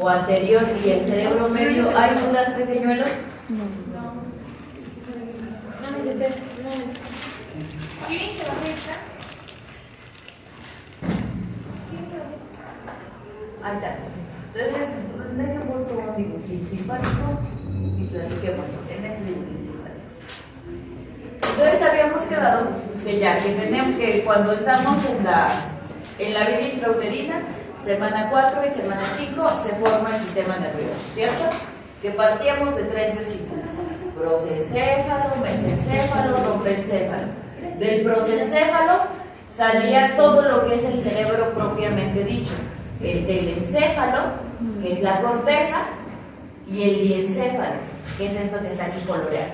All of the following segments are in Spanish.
o anterior y el cerebro medio, ¿hay dudas, pequeñuelos? No. Ahí está. Entonces, dejemos un dibujín simpático y platiquemos en ese dibujín simpático. Entonces habíamos quedado que ya que tenemos que cuando estamos en la vida intrauterina, semana 4 y semana 5 se forma el sistema nervioso, ¿cierto? Que partíamos de 3 vesículas: prosencéfalo, mesencéfalo, rompecéfalo. Del prosencéfalo salía todo lo que es el cerebro propiamente dicho, el telencéfalo, que es la corteza, y el diencéfalo, que es esto que está aquí coloreado.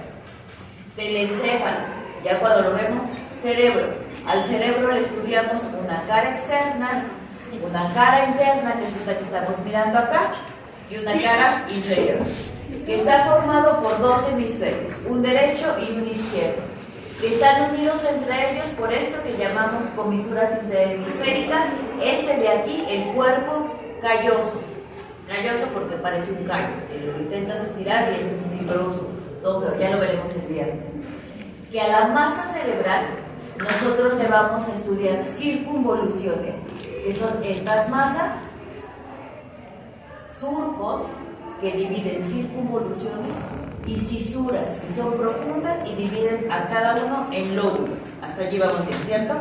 Telencéfalo, ya cuando lo vemos, cerebro. Al cerebro le estudiamos una cara externa, una cara interna, que es esta que estamos mirando acá, y una cara inferior, que está formado por 2 hemisferios, un derecho y un izquierdo, que están unidos entre ellos por esto que llamamos comisuras interhemisféricas. Este de aquí, el cuerpo calloso, calloso porque parece un callo, si lo intentas estirar y es un fibroso, todo feo, ya lo veremos el viernes. Que a la masa cerebral nosotros le vamos a estudiar circunvoluciones, que son estas masas, surcos, que dividen circunvoluciones, y cisuras, que son profundas y dividen a cada uno en lóbulos. Hasta allí vamos bien, ¿cierto?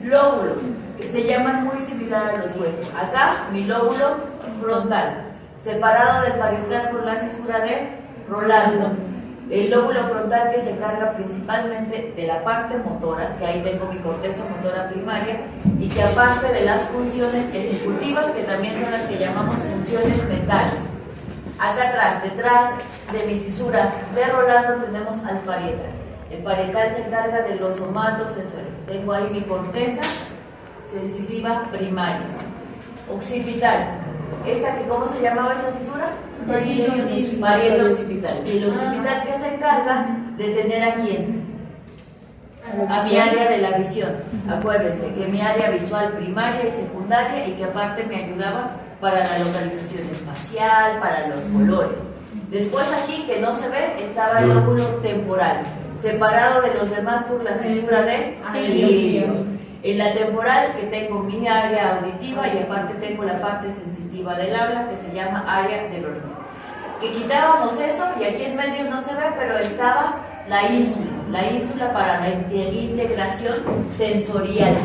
Lóbulos, que se llaman muy similar a los huesos. Acá, mi lóbulo frontal, separado del parietal por la cisura de Rolando. El lóbulo frontal que se encarga principalmente de la parte motora, que ahí tengo mi corteza motora primaria, y que aparte de las funciones ejecutivas, que también son las que llamamos funciones mentales. Acá atrás, detrás de mi cisura de Rolando, tenemos al parietal. El parietal se encarga de los somatos sensoriales. Tengo ahí mi corteza sensitiva primaria. Occipital. ¿Esta que cómo se llamaba esa cisura? Parieto occipital. Y el occipital que se encarga de tener a quién? A mi área de la visión. Acuérdense que mi área visual primaria y secundaria, y que aparte me ayudaba para la localización espacial, para los colores. Después aquí, que no se ve, estaba el lóbulo temporal, separado de los demás por la cisura de cilindro. En la temporal, que tengo mi área auditiva y aparte tengo la parte sensitiva del habla, que se llama área del oído. Que quitábamos eso y aquí en medio no se ve, pero estaba la ínsula para la integración sensorial,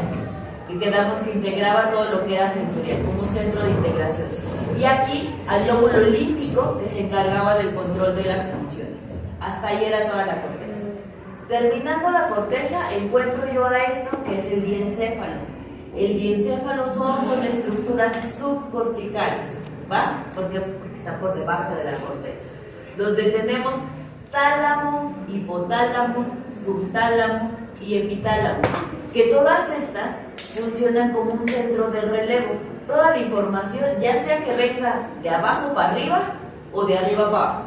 que quedamos que integraba todo lo que era sensorial, como un centro de integración. Y aquí al lóbulo límbico, que se encargaba del control de las emociones. Hasta ahí era toda la corteza. Terminando la corteza, encuentro yo a esto, que es el diencéfalo. El diencéfalo son estructuras subcorticales, ¿va? Porque está por debajo de la corteza, donde tenemos tálamo, hipotálamo, subtálamo y epitálamo, que todas estas funcionan como un centro de relevo. Toda la información, ya sea que venga de abajo para arriba o de arriba para abajo.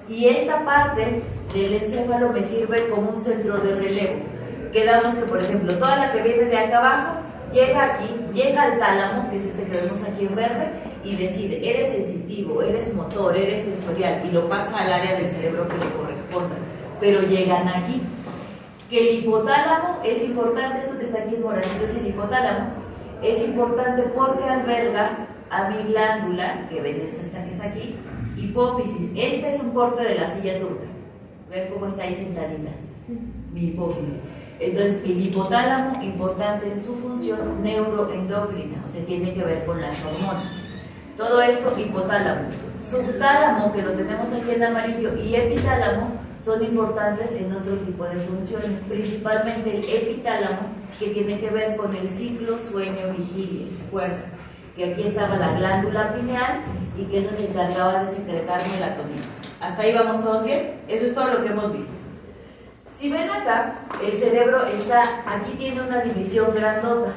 Y esta parte del encéfalo me sirve como un centro de relevo. Quedamos que, por ejemplo, toda la que viene de acá abajo llega aquí, llega al tálamo, que es este que vemos aquí en verde, y decide, eres sensitivo, eres motor, eres sensorial, y lo pasa al área del cerebro que le corresponda. Pero llegan aquí. Que el hipotálamo es importante, esto que está aquí en moradito es el hipotálamo, es importante porque alberga a mi glándula, que ven esta que es aquí, hipófisis. Este es un corte de la silla turca. Ven cómo está ahí sentadita, mi hipófisis. Entonces, el hipotálamo, importante en su función neuroendocrina, o sea, tiene que ver con las hormonas. Todo esto, hipotálamo. Subtálamo, que lo tenemos aquí en amarillo, y epitálamo, son importantes en otro tipo de funciones, principalmente el epitálamo, que tiene que ver con el ciclo sueño-vigilia. ¿Se acuerdan? Que aquí estaba la glándula pineal y que esa se encargaba de secretar melatonina. ¿Hasta ahí vamos todos bien? Eso es todo lo que hemos visto. Si ven acá, el cerebro está, aquí tiene una división grandota.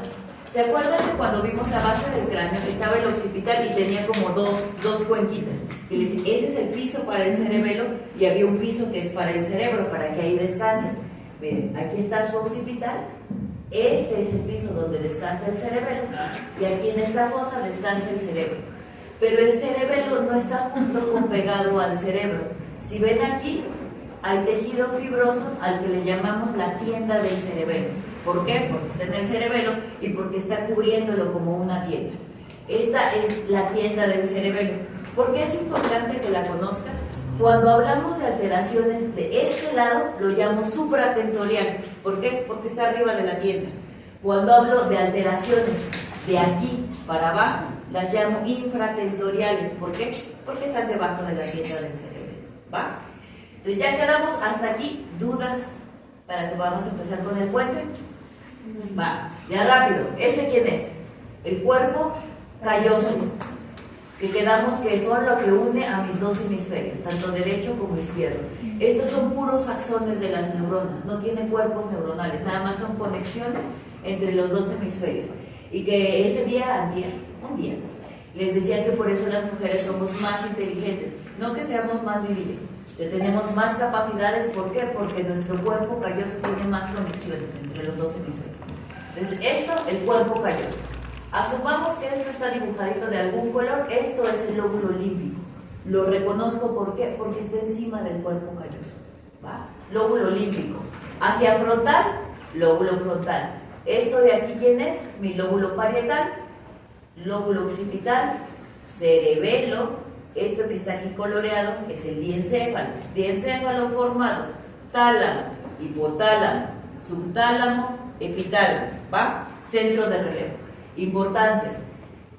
¿Se acuerdan que cuando vimos la base del cráneo estaba el occipital y tenía como dos cuenquitas? Y les dicen, ese es el piso para el cerebelo y había un piso que es para el cerebro, para que ahí descanse. Miren, aquí está su occipital, este es el piso donde descansa el cerebelo y aquí en esta fosa descansa el cerebro. pero el cerebelo no está junto con pegado al cerebro. Si ven aquí, hay tejido fibroso al que le llamamos la tienda del cerebelo. ¿Por qué? Porque está en el cerebelo y porque está cubriéndolo como una tienda. Esta es la tienda del cerebelo. ¿Por qué es importante que la conozcan? Cuando hablamos de alteraciones de este lado, lo llamo supratentorial. ¿Por qué? Porque está arriba de la tienda. Cuando hablo de alteraciones de aquí para abajo, las llamo infratentoriales. ¿Por qué? Porque están debajo de la tienda del cerebro. ¿Va? Entonces ya quedamos hasta aquí. ¿Dudas para que vamos a empezar con el puente? Va, ya rápido. ¿Este quién es? El cuerpo calloso, que quedamos que son lo que une a mis dos hemisferios, tanto derecho como izquierdo. Estos son puros axones de las neuronas, no tienen cuerpos neuronales, nada más son conexiones entre los dos hemisferios. Y que ese día, un día, les decía que por eso las mujeres somos más inteligentes, no que seamos más vivibles, que tenemos más capacidades. ¿Por qué? Porque nuestro cuerpo calloso tiene más conexiones entre los dos hemisferios. Entonces, esto, el cuerpo calloso. Asumamos que esto está dibujadito de algún color, esto es el lóbulo límbico. Lo reconozco, ¿por qué? Porque está encima del cuerpo calloso. ¿Va? Lóbulo límbico. Hacia frontal, lóbulo frontal. Esto de aquí, ¿quién es? Mi lóbulo parietal, lóbulo occipital, cerebelo. Esto que está aquí coloreado es el diencéfalo. Diencéfalo formado, tálamo, hipotálamo, subtálamo, epitálamo. ¿Va? Centro de relevo. Importancias.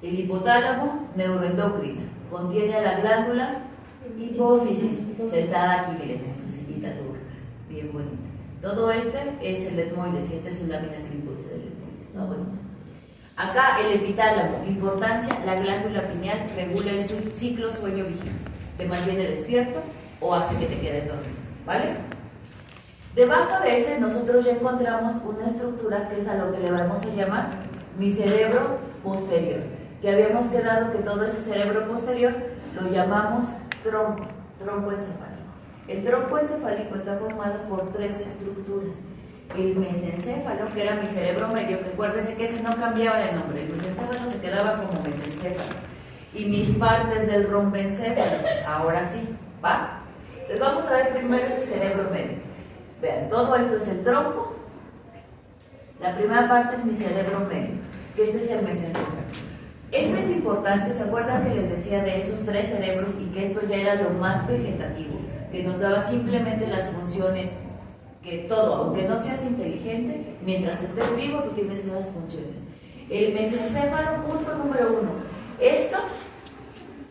El hipotálamo, neuroendocrina, contiene a la glándula hipófisis, sentada aquí, miren, en su sillita turca, bien bonita. Todo este es el etmoides y esta es una lámina cribosa del etmoides, ¿no? Bonito. Acá el epitálamo, importancia, la glándula pineal regula el ciclo sueño-vigilia, te mantiene despierto o hace que te quedes dormido, ¿vale? Debajo de ese nosotros ya encontramos una estructura que es a lo que le vamos a llamar mi cerebro posterior, que habíamos quedado que todo ese cerebro posterior lo llamamos tronco encefálico. El tronco encefálico está formado por tres estructuras. El mesencéfalo, que era mi cerebro medio, que acuérdense que ese no cambiaba de nombre, el mesencéfalo se quedaba como mesencéfalo. Y mis partes del rombencéfalo, ahora sí, ¿va? Entonces vamos a ver primero ese cerebro medio. Vean, todo esto es el tronco. La primera parte es mi cerebro medio, que este es el mesencéfalo. Este es importante, ¿se acuerdan que les decía de esos tres cerebros y que esto ya era lo más vegetativo, que nos daba simplemente las funciones, que todo, aunque no seas inteligente, mientras estés vivo tú tienes esas funciones? El mesencéfalo, punto número 1. Esto,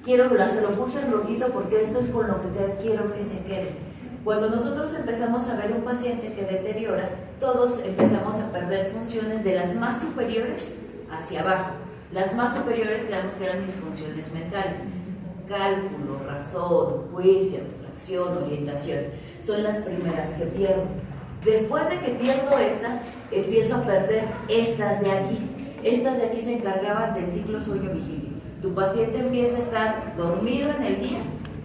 se lo puse en rojito porque esto es con lo que quiero que se quede. Cuando nosotros empezamos a ver un paciente que deteriora, todos empezamos a perder funciones de las más superiores hacia abajo. Las más superiores quedamos que eran mis funciones mentales. Cálculo, razón, juicio, abstracción, orientación. Son las primeras que pierdo. Después de que pierdo estas, empiezo a perder estas de aquí. Estas de aquí se encargaban del ciclo sueño-vigilia. Tu paciente empieza a estar dormido en el día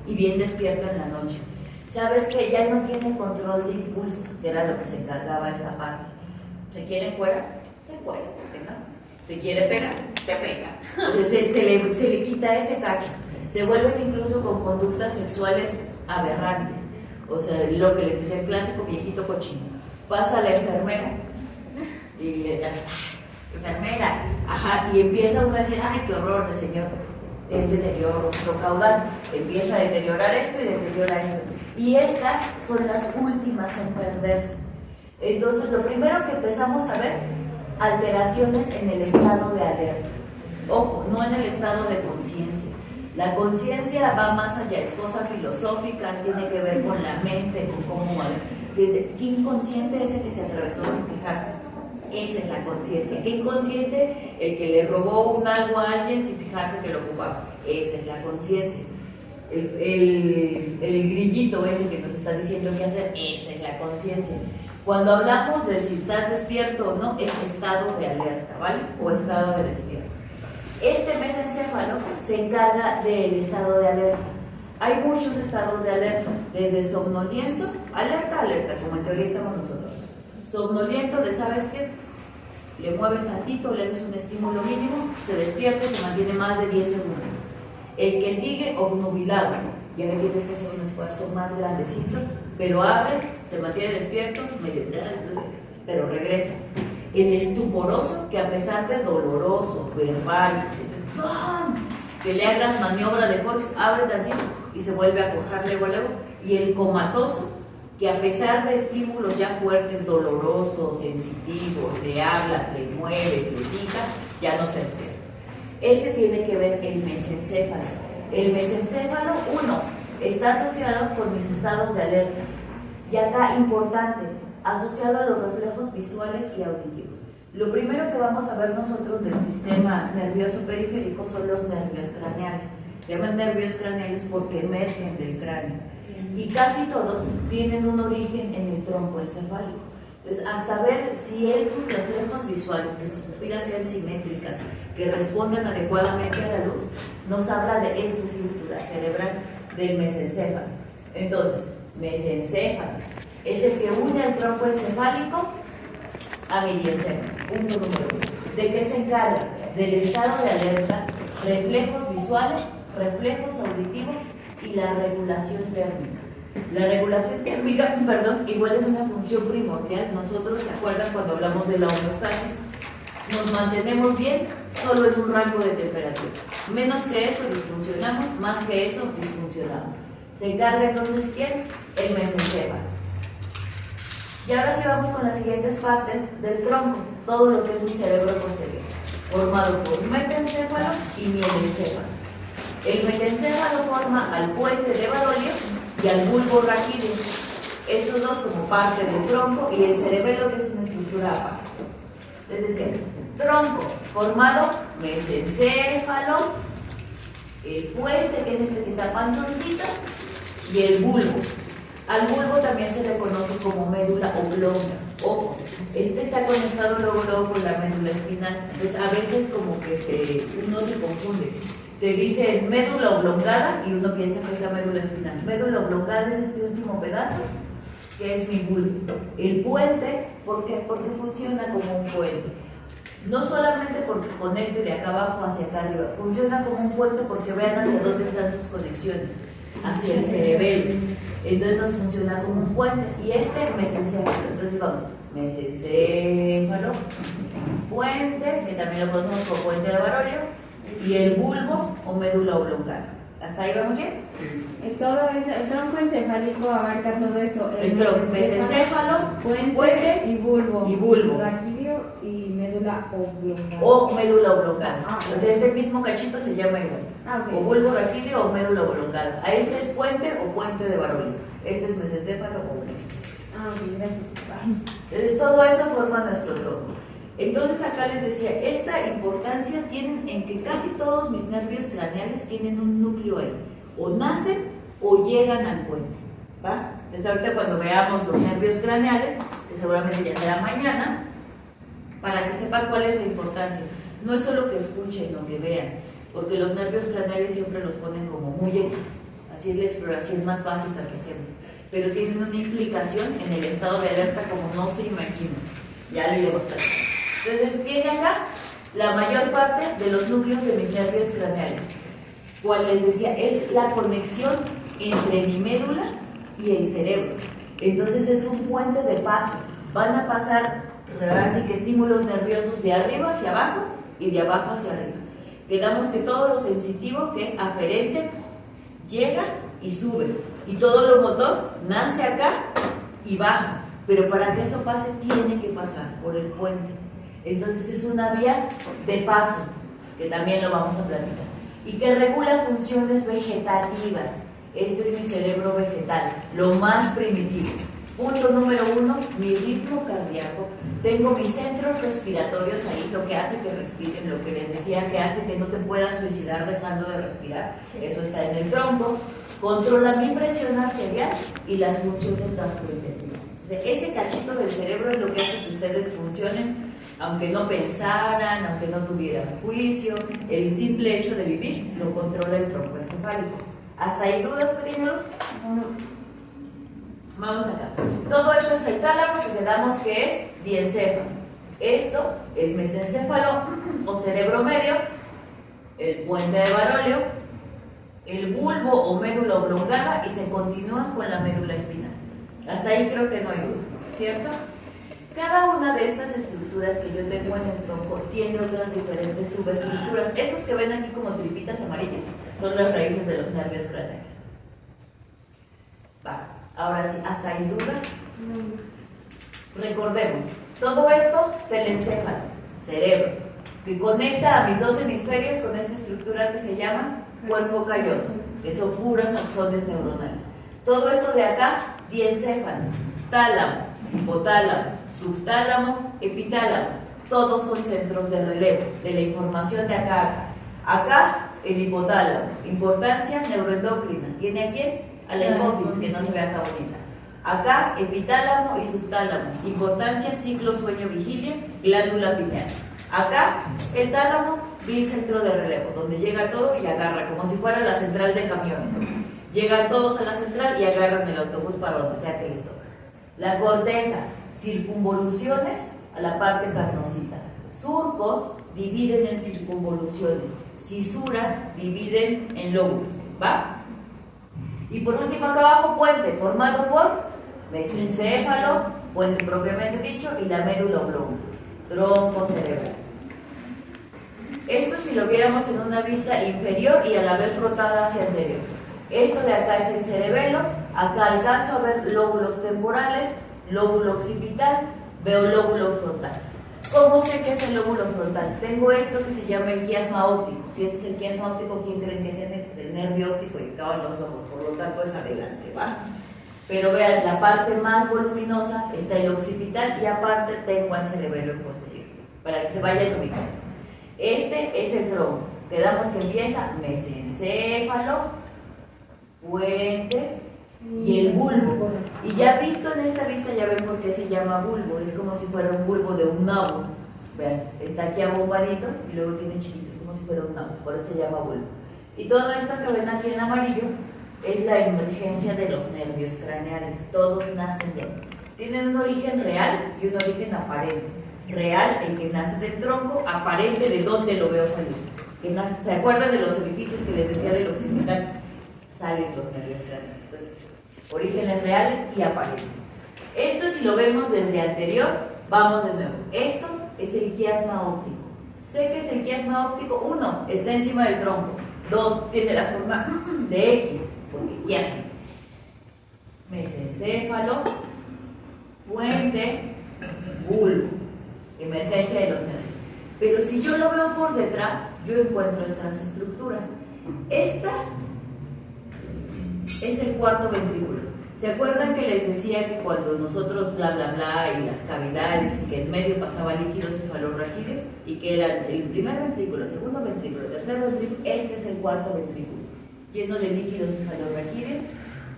y bien despierto en la noche. Sabes que ya no tiene control de impulsos, que era lo que se encargaba esta parte. ¿Se quiere encuerar? Se encuera, ¿por qué no? ¿Te quiere pegar? Te pega. Entonces se le quita ese cacho. Se vuelven incluso con conductas sexuales aberrantes. O sea, lo que les decía el clásico viejito cochino. Pasa la enfermera y le da, enfermera, ajá, y empieza uno a decir, ay, qué horror de señor, es deterioro caudal. Empieza a deteriorar esto y deteriora esto. Y estas son las últimas en perderse. Entonces, lo primero que empezamos a ver, alteraciones en el estado de alerta. Ojo, no en el estado de conciencia. La conciencia va más allá, es cosa filosófica, tiene que ver con la mente, con cómo... ¿Qué inconsciente es el que se atravesó sin fijarse? Esa es la conciencia. ¿Qué inconsciente? El que le robó un algo a alguien sin fijarse que lo ocupaba. Esa es la conciencia. El grillito ese que nos está diciendo qué hacer, esa es la conciencia. Cuando hablamos de si estás despierto o no, es estado de alerta, ¿vale? O estado de despierto. Este mesencéfalo se encarga del estado de alerta. Hay muchos estados de alerta, desde somnoliento, alerta, como en teoría estamos nosotros. Somnoliento de, ¿sabes qué? Le mueves tantito, le haces un estímulo mínimo, se despierta y se mantiene más de 10 segundos. El que sigue, obnubilado. Ya le tienes que hacer un esfuerzo más grandecito, pero abre, se mantiene despierto, pero regresa. El estuporoso, que a pesar de doloroso, verbal, que le hagas maniobra de Fox, abre tantito y se vuelve a cojar luego. Y el comatoso, que a pesar de estímulos ya fuertes, dolorosos, sensitivos, le habla, le mueve, le pica, ya no se despierta. Ese tiene que ver el mesencéfalo. El mesencéfalo, uno, está asociado con mis estados de alerta. Y acá, importante, asociado a los reflejos visuales y auditivos. Lo primero que vamos a ver nosotros del sistema nervioso periférico son los nervios craneales. Se llaman nervios craneales porque emergen del cráneo. Y casi todos tienen un origen en el tronco encefálico. Entonces, hasta ver si sus reflejos visuales, que sus pupilas sean simétricas, que respondan adecuadamente a la luz, nos habla de esta estructura cerebral del mesencéfalo. Entonces, mesencéfalo es el que une al tronco encefálico a mi diencéfalo. Punto número 1. ¿De qué se encarga? Del estado de alerta, reflejos visuales, reflejos auditivos y la regulación térmica. La regulación térmica, igual es una función primordial. Nosotros, ¿se acuerdan cuando hablamos de la homeostasis? Nos mantenemos bien solo en un rango de temperatura. Menos que eso disfuncionamos, más que eso disfuncionamos. Se encarga entonces, ¿quién? El mesencéfalo. Y ahora sí vamos con las siguientes partes del tronco, todo lo que es mi cerebro posterior, formado por metencéfalo y mielencéfalo. El metencéfalo forma al puente de Barolio y al bulbo raquídeo. Estos dos como parte del tronco y el cerebelo, que es una estructura aparte. Es decir, tronco formado mesencéfalo, el puente, que es este que está panzoncito, y el bulbo. Al bulbo también se le conoce como médula oblonga. Ojo, este está conectado luego con la médula espinal. Entonces a veces como que uno se confunde. Te dice médula oblongada y uno piensa que es la médula espinal. Médula oblongada es este último pedazo, que es mi bulbo. El puente, ¿por qué? Porque funciona como un puente. No solamente porque conecte de acá abajo hacia acá arriba, funciona como un puente porque vean hacia dónde están sus conexiones, hacia el cerebelo. Entonces nos funciona como un puente. Y este mesencéfalo. Entonces vamos, mesencéfalo, puente, que también lo conocemos como puente de Barolio, y el bulbo o médula oblongada. ¿Hasta ahí vamos bien? Todo eso, el tronco encefálico abarca todo eso. El tronco, mesencéfalo, puente y bulbo. Y bulbo. Raquídeo y médula oblongada. O médula oblongada. O sea, este mismo cachito se llama igual. Okay. O bulbo raquídeo o médula oblongada. A este es puente o puente de Barolio. Este es mesencéfalo o Ok, gracias. Entonces todo eso forma nuestro tronco. Entonces acá les decía, esta importancia tienen en que casi todos mis nervios craneales tienen un núcleo ahí. O nacen o llegan al puente. ¿Va? Entonces ahorita cuando veamos los nervios craneales, que seguramente ya será mañana, para que sepan cuál es la importancia. No es solo que escuchen o que vean, porque los nervios craneales siempre los ponen como muy X. Así es la exploración más básica que hacemos. Pero tienen una implicación en el estado de alerta como no se imagina. Ya lo iremos platicando. Entonces tiene acá la mayor parte de los núcleos de mis nervios craneales. Cual les decía, es la conexión entre mi médula y el cerebro. Entonces es un puente de paso. Van a pasar así que estímulos nerviosos de arriba hacia abajo y de abajo hacia arriba. Quedamos que todo lo sensitivo, que es aferente, llega y sube. Y todo lo motor nace acá y baja. Pero para que eso pase, tiene que pasar por el puente. Entonces es una vía de paso, que también lo vamos a platicar. Y que regula funciones vegetativas. Este es mi cerebro vegetal, lo más primitivo. Punto número 1, mi ritmo cardíaco. Tengo mis centros respiratorios ahí, lo que hace que respiren, lo que les decía que hace que no te puedas suicidar dejando de respirar. Eso está en el tronco. Controla mi presión arterial y las funciones gastrointestinales. O sea, ese cachito del cerebro es lo que hace que ustedes funcionen, aunque no pensaran, aunque no tuvieran juicio. El simple hecho de vivir lo controla el tronco encefálico. ¿Hasta ahí dudas, pequeños? Vamos acá. Todo esto es el tálamo, que quedamos que es diencéfalo. Esto, el mesencéfalo o cerebro medio, el puente de Barolio el bulbo o médula oblongada y se continúan con la médula espinal. Hasta ahí creo que no hay duda, ¿cierto? Cada una de estas estructuras que yo tengo en el tronco tiene otras diferentes subestructuras. Estos que ven aquí como tripitas amarillas son las raíces de los nervios craneales. Va, ahora sí, ¿hasta ahí duda? Recordemos, todo esto telencéfalo, cerebro, que conecta a mis dos hemisferios con esta estructura que se llama cuerpo calloso, que son puros axones neuronales. Todo esto de acá, diencéfalo, tálamo, hipotálamo, subtálamo, epitálamo, todos son centros de relevo de la información de acá a acá. Acá, el hipotálamo, importancia neuroendocrina. ¿Tiene a quién? A la hipófisis, que no se ve acá bonita. Acá, epitálamo y subtálamo, importancia ciclo sueño-vigilia, glándula pineal. Acá, el tálamo, el centro de relevo, donde llega todo y agarra, como si fuera la central de camiones. Llegan todos a la central y agarran el autobús para donde sea que les toca. La corteza, circunvoluciones a la parte carnosita. Surcos dividen en circunvoluciones. Cisuras dividen en lóbulos. ¿Va? Y por último acá abajo, puente, formado por mesencéfalo, puente propiamente dicho, y la médula oblonga, tronco cerebral. Esto si lo viéramos en una vista inferior y a la vez rotada hacia anterior. Esto de acá es el cerebelo, acá alcanzo a ver lóbulos temporales, lóbulo occipital, veo lóbulo frontal. ¿Cómo sé que es el lóbulo frontal? Tengo esto que se llama el quiasma óptico. Si esto es el quiasma óptico, ¿quién creen que sean estos? El nervio óptico y acaban los ojos, por lo tanto es adelante, ¿va? Pero vean, la parte más voluminosa está el occipital y aparte tengo al cerebelo en posterior, para que se vayan ubicando. Este es el tronco. Quedamos que empieza mesencéfalo, puente y el bulbo. Y ya visto en esta vista, ya ven por qué se llama bulbo. Es como si fuera un bulbo de un nabo. Vean, está aquí abombadito y luego tiene chiquitos, como si fuera un nabo. Por eso se llama bulbo. Y todo esto que ven aquí en amarillo es la emergencia de los nervios craneales. Todos nacen de ahí. Tienen un origen real y un origen aparente. Real, el que nace del tronco; aparente, de dónde lo veo salir. Que nace, ¿se acuerdan de los edificios que les decía del occipital? Salen los nervios craneales. Entonces, orígenes reales y aparentes. Esto, si lo vemos desde anterior, vamos de nuevo. Esto es el quiasma óptico. Sé que es el quiasma óptico. 1, está encima del tronco. 2, tiene la forma de X, porque quiasma. Mesencéfalo, puente, bulbo, emergencia de los nervios. Pero si yo lo veo por detrás, yo encuentro estas estructuras. Esta es el cuarto ventrículo. ¿Se acuerdan que les decía que cuando nosotros bla bla bla y las cavidades y que en medio pasaba líquido cefalorraquídeo y que era el primer ventrículo, segundo ventrículo, tercer ventrículo? Este es el cuarto ventrículo, lleno de líquido cefalorraquídeo.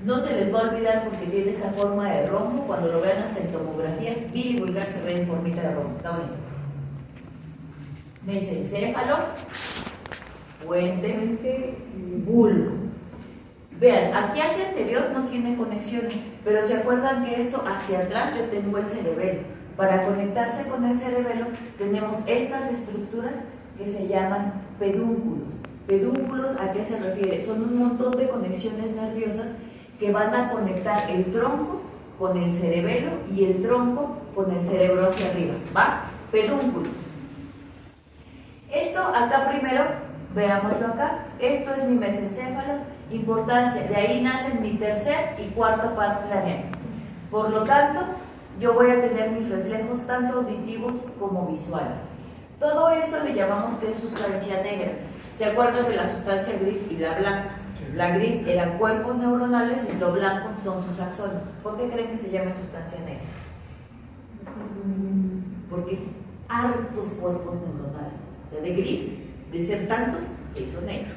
No se les va a olvidar porque tiene esta forma de rombo. Cuando lo vean hasta en tomografías, vil y vulgar se ve en formita de rombo. Está bonito. Mesencéfalo, puente, bulbo. Vean, aquí hacia anterior no tiene conexiones, pero se acuerdan que esto hacia atrás yo tengo el cerebelo. Para conectarse con el cerebelo tenemos estas estructuras que se llaman pedúnculos. ¿Pedúnculos a qué se refiere? Son un montón de conexiones nerviosas que van a conectar el tronco con el cerebelo y el tronco con el cerebro hacia arriba, ¿va? Pedúnculos. Esto acá primero, veámoslo acá, esto es mi mesencéfalo. Importancia, de ahí nacen mi tercer y cuarto par craneal. Por lo tanto, yo voy a tener mis reflejos tanto auditivos como visuales. Todo esto le llamamos que es sustancia negra. ¿Se acuerdan de la sustancia gris y la blanca? La gris eran cuerpos neuronales y lo blanco son sus axones. ¿Por qué creen que se llama sustancia negra? Porque es hartos cuerpos neuronales. O sea, de gris, de ser tantos, se hizo negro.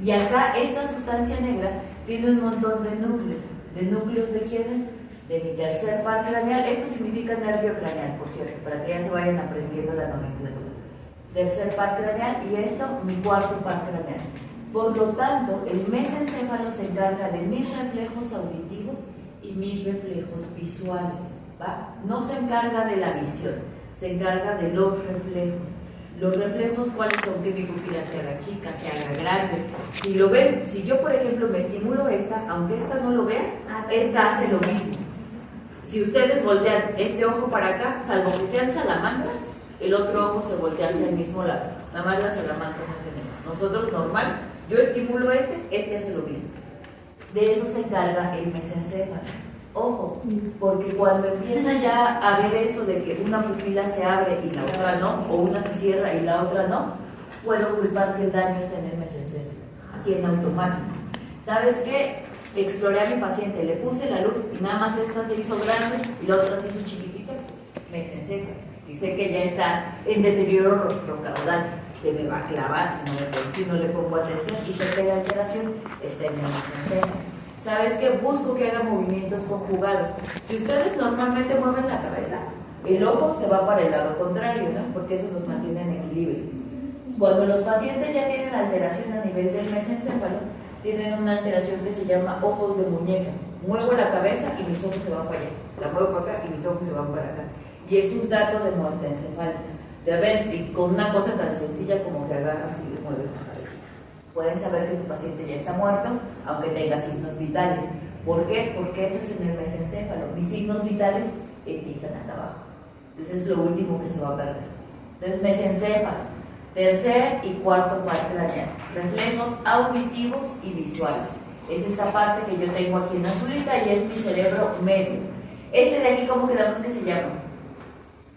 Y acá esta sustancia negra tiene un montón de núcleos. ¿De núcleos de quiénes? De mi tercer par craneal. Esto significa nervio craneal, por cierto, para que ya se vayan aprendiendo la nomenclatura. Tercer par craneal y esto mi cuarto par craneal. Por lo tanto, el mesencéfalo se encarga de mis reflejos auditivos y mis reflejos visuales, ¿va? No se encarga de la visión, se encarga de los reflejos. Los reflejos, ¿cuáles son? Que mi pupila se haga chica, se haga grande. Si lo ven, si yo por ejemplo me estimulo esta, aunque esta no lo vea, esta hace lo mismo. Si ustedes voltean este ojo para acá, salvo que sean salamandras, el otro ojo se voltea hacia el mismo lado. Nada más las salamandras hacen eso. Nosotros normal, yo estimulo este hace lo mismo. De eso se encarga el mesencéfalo. Ojo, porque cuando empieza ya a ver eso de que una pupila se abre y la otra no, o una se cierra y la otra no, puedo culpar que el daño está en el mesencéfalo, así en automático. ¿Sabes qué? Exploré a mi paciente, le puse la luz y nada más esta se hizo grande y la otra se hizo chiquitita, mesencéfalo. Y sé que ya está en deterioro rostrocaudal, se me va a clavar si no le pongo atención y sé que la alteración está en el mesencéfalo. ¿Sabes qué? Busco que haga movimientos conjugados. Si ustedes normalmente mueven la cabeza, el ojo se va para el lado contrario, ¿no? Porque eso nos mantiene en equilibrio. Cuando los pacientes ya tienen alteración a nivel del mesencéfalo, tienen una alteración que se llama ojos de muñeca. Muevo la cabeza y mis ojos se van para allá. La muevo para acá y mis ojos se van para acá. Y es un dato de muerte encefálica. Ya ven, y con una cosa tan sencilla como que agarras y le mueves la cabeza. Pueden saber que tu paciente ya está muerto, aunque tenga signos vitales. ¿Por qué? Porque eso es en el mesencéfalo. Mis signos vitales empiezan acá abajo. Entonces es lo último que se va a perder. Entonces, mesencéfalo, tercer y cuarto par craneal, reflejos auditivos y visuales. Es esta parte que yo tengo aquí en azulita y es mi cerebro medio. Este de aquí, ¿cómo quedamos que se llama?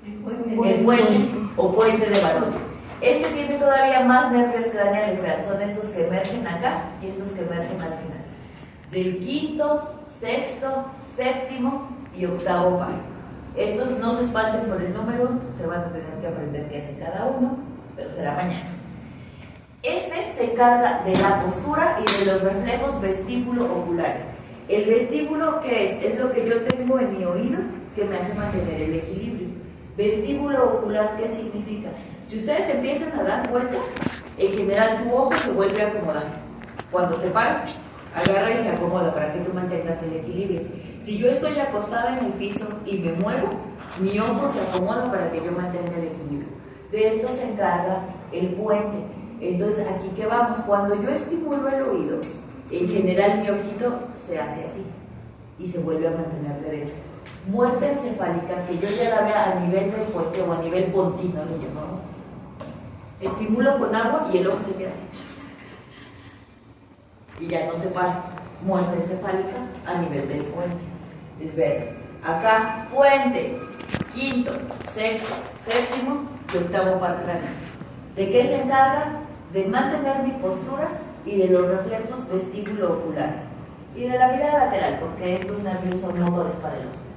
El puente o puente de Barón. Este tiene todavía más nervios craneales, vean, son estos que emergen acá y estos que emergen al final. Del quinto, sexto, séptimo y octavo par. Estos no se espanten por el número, se van a tener que aprender qué hace cada uno, pero será mañana. Este se encarga de la postura y de los reflejos vestíbulo-oculares. El vestíbulo, ¿qué es? Es lo que yo tengo en mi oído que me hace mantener el equilibrio. Vestíbulo ocular, ¿qué significa? Si ustedes empiezan a dar vueltas, en general tu ojo se vuelve a acomodar. Cuando te paras, agarra y se acomoda para que tú mantengas el equilibrio. Si yo estoy acostada en el piso y me muevo, mi ojo se acomoda para que yo mantenga el equilibrio. De esto se encarga el puente. Entonces, aquí que vamos, cuando yo estimulo el oído, en general mi ojito se hace así y se vuelve a mantener derecho. Muerte encefálica, que yo ya la vea a nivel del puente o a nivel pontino, le llamamos. Estimulo con agua y el ojo se queda. Y ya no se para. Muerte encefálica a nivel del puente. Entonces, vean, acá, puente, quinto, sexto, séptimo y octavo par craneal. ¿De qué se encarga? De mantener mi postura y de los reflejos vestíbulo-oculares. Y de la mirada lateral, porque estos nervios son motores para el ojo.